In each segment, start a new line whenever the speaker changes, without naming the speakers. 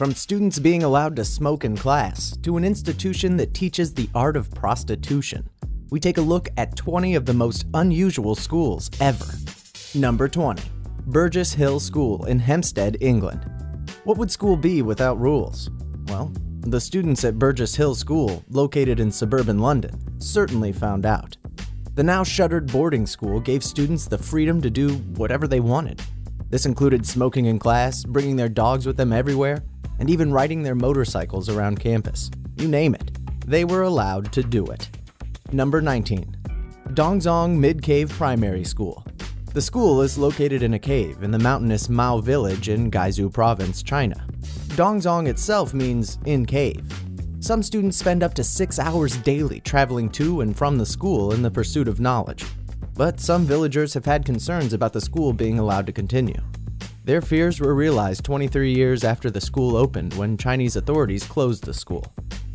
From students being allowed to smoke in class to an institution that teaches the art of prostitution, we take a look at 20 of the most unusual schools ever. Number 20. Burgess Hill School in Hempstead, England. What would school be without rules? Well, the students at Burgess Hill School, located in suburban London, certainly found out. The now shuttered boarding school gave students the freedom to do whatever they wanted. This included smoking in class, bringing their dogs with them everywhere, and even riding their motorcycles around campus. You name it, they were allowed to do it. Number 19. Dongzong Mid-Cave Primary School. The school is located in a cave in the mountainous Mao village in Guizhou Province, China. Dongzong itself means in cave. Some students spend up to 6 hours daily traveling to and from the school in the pursuit of knowledge. But some villagers have had concerns about the school being allowed to continue. Their fears were realized 23 years after the school opened when Chinese authorities closed the school.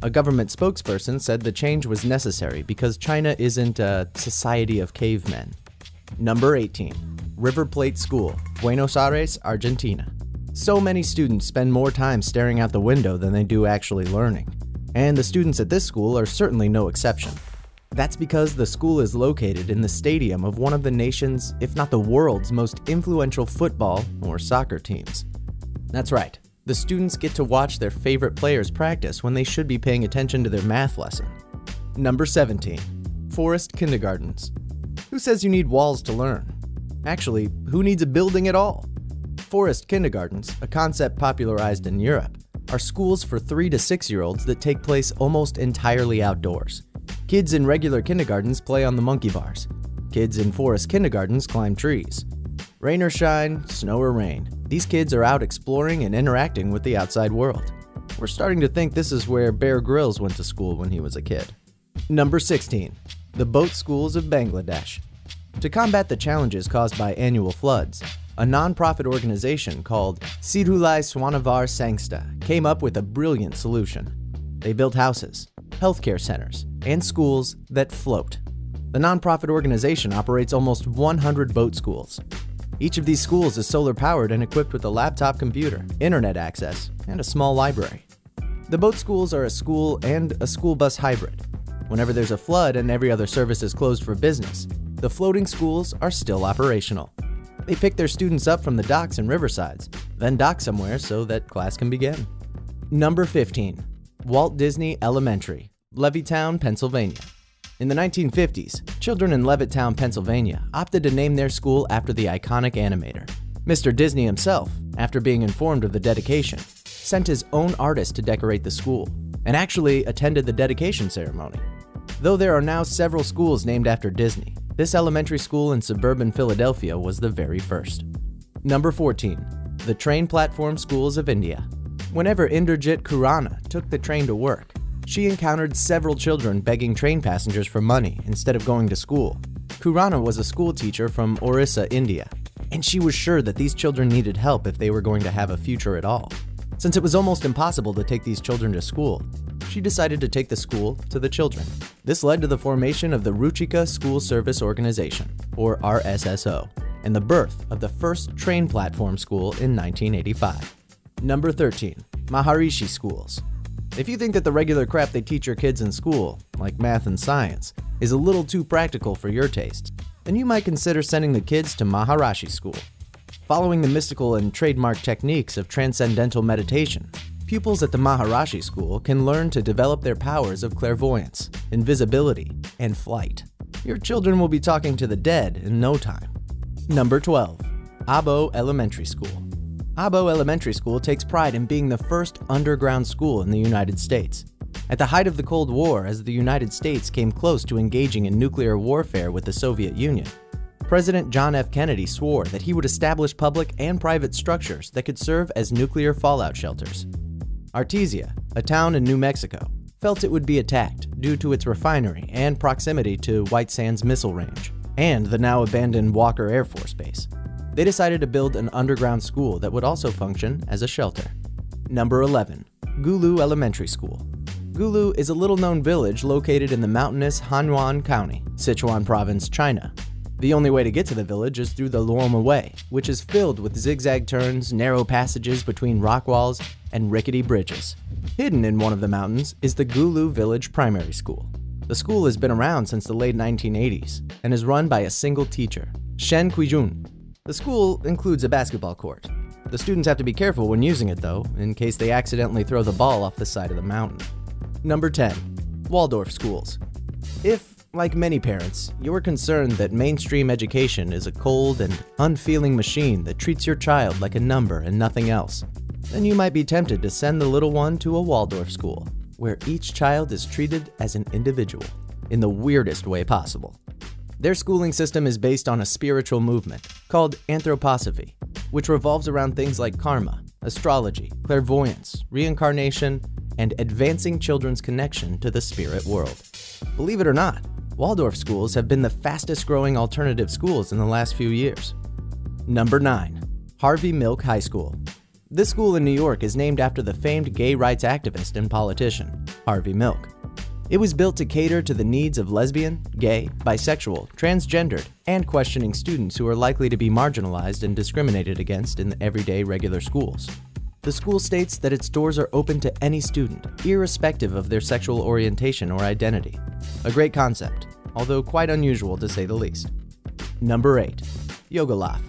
A government spokesperson said the change was necessary because China isn't a society of cavemen. Number 18. River Plate School, Buenos Aires, Argentina. So many students spend more time staring out the window than they do actually learning. And the students at this school are certainly no exception. That's because the school is located in the stadium of one of the nation's, if not the world's, most influential football or soccer teams. That's right, the students get to watch their favorite players practice when they should be paying attention to their math lesson. Number 17. Forest Kindergartens. Who says you need walls to learn? Actually, who needs a building at all? Forest kindergartens, a concept popularized in Europe, are schools for 3 to 6-year-olds that take place almost entirely outdoors. Kids in regular kindergartens play on the monkey bars. Kids in forest kindergartens climb trees. Rain or shine, snow or rain, these kids are out exploring and interacting with the outside world. We're starting to think this is where Bear Grylls went to school when he was a kid. Number 16. The Boat Schools of Bangladesh. To combat the challenges caused by annual floods, a non-profit organization called Sidhulai Swanavar Sangsta came up with a brilliant solution. They built houses, healthcare centers, and schools that float. The non-profit organization operates almost 100 boat schools. Each of these schools is solar-powered and equipped with a laptop computer, internet access, and a small library. The boat schools are a school and a school bus hybrid. Whenever there's a flood and every other service is closed for business, the floating schools are still operational. They pick their students up from the docks and riversides, then dock somewhere so that class can begin. Number 15. Walt Disney Elementary, Levittown, Pennsylvania. In the 1950s, children in Levittown, Pennsylvania opted to name their school after the iconic animator. Mr. Disney himself, after being informed of the dedication, sent his own artist to decorate the school, and actually attended the dedication ceremony. Though there are now several schools named after Disney, this elementary school in suburban Philadelphia was the very first. Number 14. The Train Platform Schools of India. Whenever Indrajit Khurana took the train to work, she encountered several children begging train passengers for money instead of going to school. Khurana was a school teacher from Orissa, India, and she was sure that these children needed help if they were going to have a future at all. Since it was almost impossible to take these children to school, she decided to take the school to the children. This led to the formation of the Ruchika School Service Organization, or RSSO, and the birth of the first train platform school in 1985. Number 13. Maharishi Schools. If you think that the regular crap they teach your kids in school, like math and science, is a little too practical for your taste, then you might consider sending the kids to Maharishi School. Following the mystical and trademark techniques of transcendental meditation, pupils at the Maharishi School can learn to develop their powers of clairvoyance, invisibility, and flight. Your children will be talking to the dead in no time. Number 12. Abo Elementary School. Abo Elementary School takes pride in being the first underground school in the United States. At the height of the Cold War, as the United States came close to engaging in nuclear warfare with the Soviet Union, President John F. Kennedy swore that he would establish public and private structures that could serve as nuclear fallout shelters. Artesia, a town in New Mexico, felt it would be attacked due to its refinery and proximity to White Sands Missile Range and the now abandoned Walker Air Force Base. They decided to build an underground school that would also function as a shelter. Number 11. Gulu Elementary School. Gulu is a little-known village located in the mountainous Hanyuan County, Sichuan Province, China. The only way to get to the village is through the Luoma Way, which is filled with zigzag turns, narrow passages between rock walls, and rickety bridges. Hidden in one of the mountains is the Gulu Village Primary School. The school has been around since the late 1980s and is run by a single teacher, Shen Kuijun. The school includes a basketball court. The students have to be careful when using it though, in case they accidentally throw the ball off the side of the mountain. Number 10. Waldorf schools. If, like many parents, you are concerned that mainstream education is a cold and unfeeling machine that treats your child like a number and nothing else, then you might be tempted to send the little one to a Waldorf school, where each child is treated as an individual, in the weirdest way possible. Their schooling system is based on a spiritual movement called anthroposophy, which revolves around things like karma, astrology, clairvoyance, reincarnation, and advancing children's connection to the spirit world. Believe it or not, Waldorf schools have been the fastest growing alternative schools in the last few years. Number 9. Harvey Milk High School. This school in New York is named after the famed gay rights activist and politician, Harvey Milk. It was built to cater to the needs of lesbian, gay, bisexual, transgendered, and questioning students who are likely to be marginalized and discriminated against in everyday regular schools. The school states that its doors are open to any student, irrespective of their sexual orientation or identity. A great concept, although quite unusual to say the least. Number 8. Yogalaf.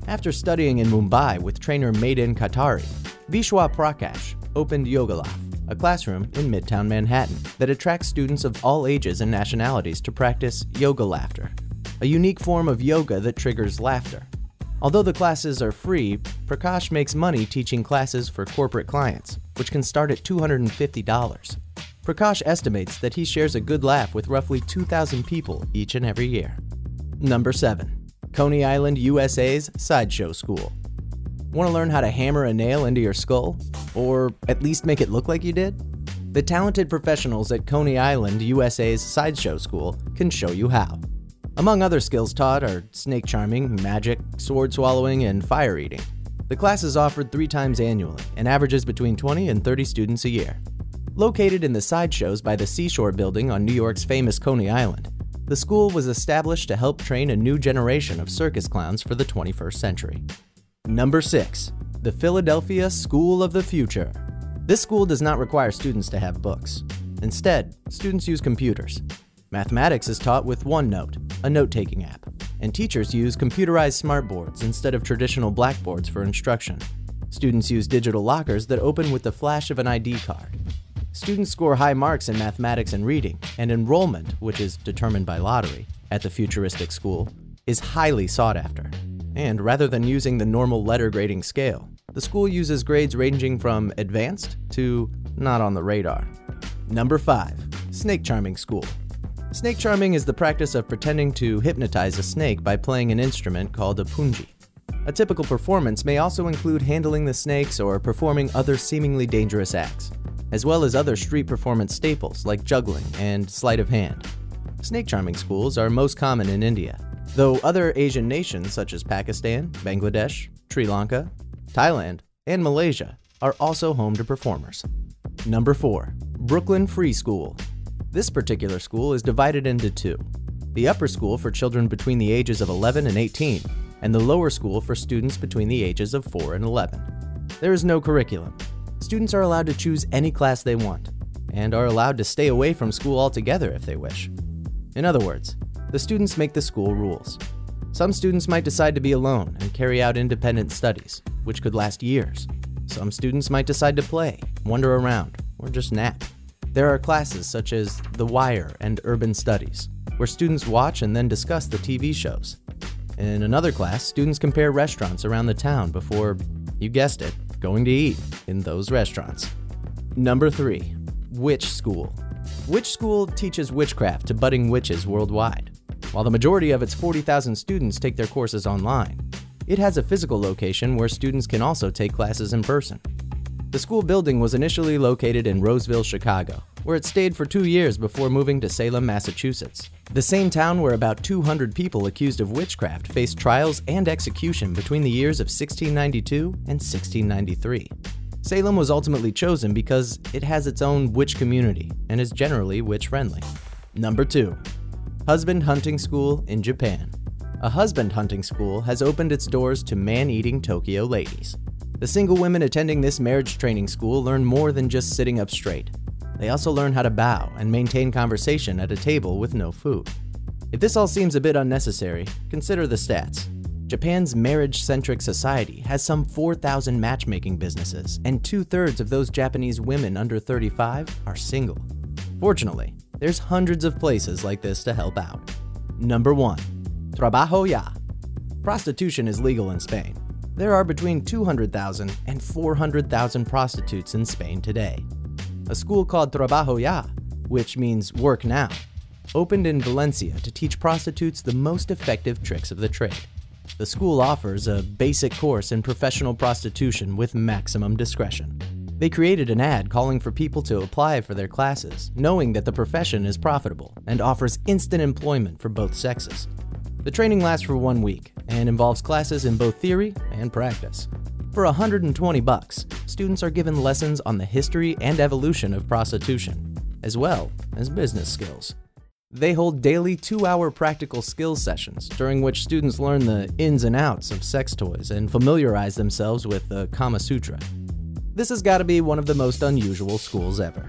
After studying in Mumbai with trainer Maiden Katari, Vishwa Prakash opened Yogalaf, a classroom in Midtown Manhattan that attracts students of all ages and nationalities to practice yoga laughter, a unique form of yoga that triggers laughter. Although the classes are free, Prakash makes money teaching classes for corporate clients, which can start at $250. Prakash estimates that he shares a good laugh with roughly 2,000 people each and every year. Number 7. Coney Island, USA's Sideshow School. Want to learn how to hammer a nail into your skull? Or at least make it look like you did? The talented professionals at Coney Island, USA's Sideshow School can show you how. Among other skills taught are snake charming, magic, sword swallowing, and fire eating. The class is offered 3 times annually and averages between 20 and 30 students a year. Located in the sideshows by the Seashore Building on New York's famous Coney Island, the school was established to help train a new generation of circus clowns for the 21st century. Number 6. The Philadelphia School of the Future. This school does not require students to have books. Instead, students use computers. Mathematics is taught with OneNote, a note-taking app, and teachers use computerized smartboards instead of traditional blackboards for instruction. Students use digital lockers that open with the flash of an ID card. Students score high marks in mathematics and reading, and enrollment, which is determined by lottery, at the futuristic school, is highly sought after. And rather than using the normal letter grading scale, the school uses grades ranging from advanced to not on the radar. Number 5. Snake Charming School. Snake charming is the practice of pretending to hypnotize a snake by playing an instrument called a punji. A typical performance may also include handling the snakes or performing other seemingly dangerous acts, as well as other street performance staples like juggling and sleight of hand. Snake charming schools are most common in India, though other Asian nations such as Pakistan, Bangladesh, Sri Lanka, Thailand, and Malaysia are also home to performers. Number 4. Brooklyn Free School. This particular school is divided into 2. The upper school for children between the ages of 11 and 18, and the lower school for students between the ages of 4 and 11. There is no curriculum. Students are allowed to choose any class they want, and are allowed to stay away from school altogether if they wish. In other words, the students make the school rules. Some students might decide to be alone and carry out independent studies, which could last years. Some students might decide to play, wander around, or just nap. There are classes such as The Wire and Urban Studies, where students watch and then discuss the TV shows. In another class, students compare restaurants around the town before, you guessed it, going to eat in those restaurants. Number 3. Witch School. Witch School teaches witchcraft to budding witches worldwide. While the majority of its 40,000 students take their courses online, it has a physical location where students can also take classes in person. The school building was initially located in Roseville, Chicago, where it stayed for 2 years before moving to Salem, Massachusetts, the same town where about 200 people accused of witchcraft faced trials and execution between the years of 1692 and 1693. Salem was ultimately chosen because it has its own witch community and is generally witch-friendly. Number 2. Husband Hunting School in Japan. A husband hunting school has opened its doors to man-eating Tokyo ladies. The single women attending this marriage training school learn more than just sitting up straight. They also learn how to bow and maintain conversation at a table with no food. If this all seems a bit unnecessary, consider the stats. Japan's marriage-centric society has some 4,000 matchmaking businesses, and 2/3 of those Japanese women under 35 are single. Fortunately, there's hundreds of places like this to help out. Number 1. Trabajo ya. Prostitution is legal in Spain. There are between 200,000 and 400,000 prostitutes in Spain today. A school called Trabajo ya, which means work now, opened in Valencia to teach prostitutes the most effective tricks of the trade. The school offers a basic course in professional prostitution with maximum discretion. They created an ad calling for people to apply for their classes, knowing that the profession is profitable and offers instant employment for both sexes. The training lasts for 1 week and involves classes in both theory and practice. For $120, students are given lessons on the history and evolution of prostitution, as well as business skills. They hold daily 2-hour practical skills sessions, during which students learn the ins and outs of sex toys and familiarize themselves with the Kama Sutra. This has got to be one of the most unusual schools ever.